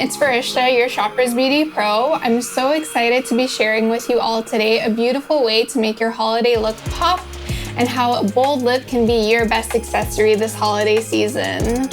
it's Farishta, your Shopper's Beauty Pro. I'm so excited to be sharing with you all today a beautiful way to make your holiday look pop and how a bold lip can be your best accessory this holiday season.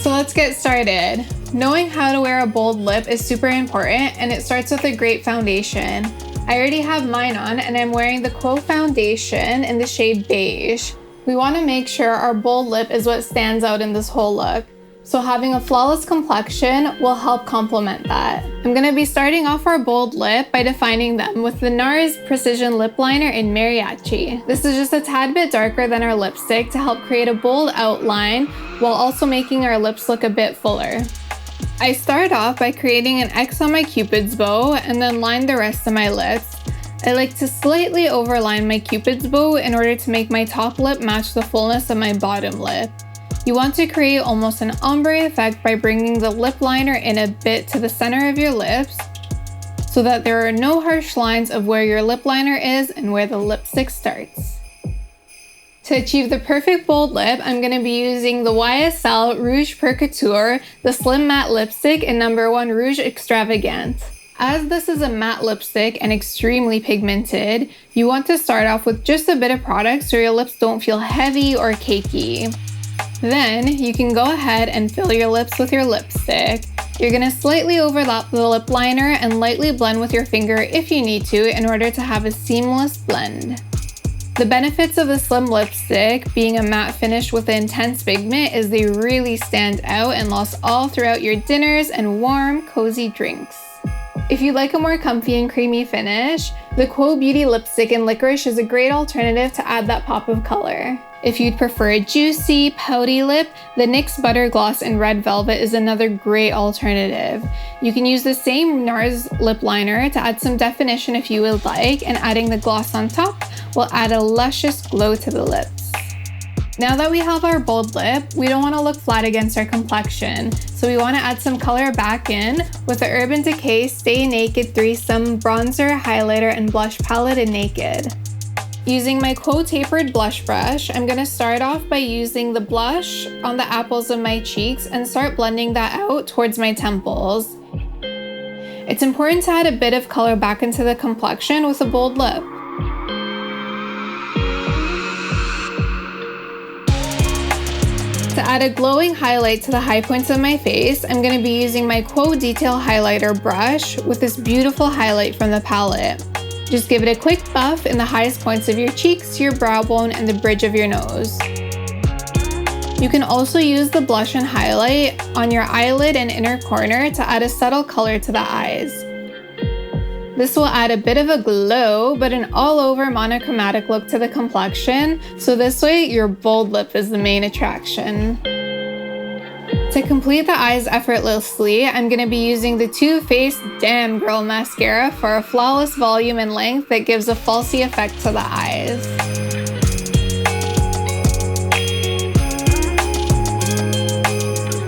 So let's get started. Knowing how to wear a bold lip is super important, and it starts with a great foundation. I already have mine on and I'm wearing the Quo foundation in the shade beige. We want to make sure our bold lip is what stands out in this whole look. So having a flawless complexion will help complement that. I'm going to be starting off our bold lip by defining them with the NARS Precision Lip Liner in Mariachi. This is just a tad bit darker than our lipstick to help create a bold outline while also making our lips look a bit fuller. I start off by creating an X on my Cupid's bow and then line the rest of my lips. I like to slightly overline my Cupid's bow in order to make my top lip match the fullness of my bottom lip. You want to create almost an ombre effect by bringing the lip liner in a bit to the center of your lips so that there are no harsh lines of where your lip liner is and where the lipstick starts. To achieve the perfect bold lip, I'm going to be using the YSL Rouge per Couture, the Slim Matte Lipstick in No. 1 Rouge Extravagant. As this is a matte lipstick and extremely pigmented, you want to start off with just a bit of product so your lips don't feel heavy or cakey. Then you can go ahead and fill your lips with your lipstick. You're going to slightly overlap the lip liner and lightly blend with your finger if you need to in order to have a seamless blend. The benefits of the slim lipstick being a matte finish with an intense pigment is they really stand out and last all throughout your dinners and warm, cozy drinks. If you like a more comfy and creamy finish, the Quo Beauty Lipstick in Licorice is a great alternative to add that pop of color. If you'd prefer a juicy, pouty lip, the NYX Butter Gloss in Red Velvet is another great alternative. You can use the same NARS lip liner to add some definition if you would like, and adding the gloss on top will add a luscious glow to the lips. Now that we have our bold lip, we don't want to look flat against our complexion, so we want to add some color back in with the Urban Decay Stay Naked Threesome Bronzer, Highlighter, and Blush Palette in Naked. Using my Quo Tapered blush brush, I'm going to start off by using the blush on the apples of my cheeks and start blending that out towards my temples. It's important to add a bit of color back into the complexion with a bold lip. To add a glowing highlight to the high points of my face, I'm going to be using my Quo Detail Highlighter brush with this beautiful highlight from the palette. Just give it a quick buff in the highest points of your cheeks, your brow bone, and the bridge of your nose. You can also use the blush and highlight on your eyelid and inner corner to add a subtle color to the eyes. This will add a bit of a glow, but an all-over monochromatic look to the complexion, so this way your bold lip is the main attraction. To complete the eyes effortlessly, I'm going to be using the Too Faced Damn Girl Mascara for a flawless volume and length that gives a falsy effect to the eyes.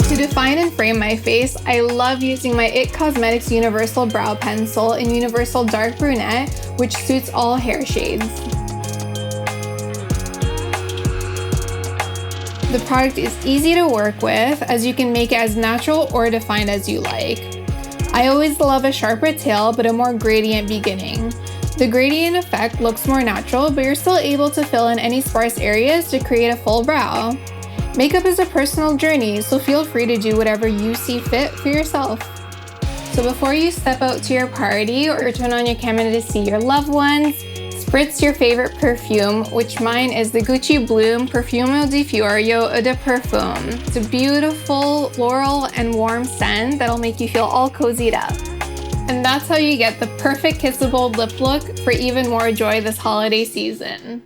To define and frame my face, I love using my IT Cosmetics Universal Brow Pencil in Universal Dark Brunette, which suits all hair shades. The product is easy to work with, as you can make it as natural or defined as you like. I always love a sharper tail but a more gradient beginning. The gradient effect looks more natural, but you're still able to fill in any sparse areas to create a full brow. Makeup is a personal journey, so feel free to do whatever you see fit for yourself. So before you step out to your party or turn on your camera to see your loved ones, spritz your favorite perfume, which mine is the Gucci Bloom Profumo di Fiori Eau de Parfum. It's a beautiful floral and warm scent that'll make you feel all cozied up. And that's how you get the perfect kissable lip look for even more joy this holiday season.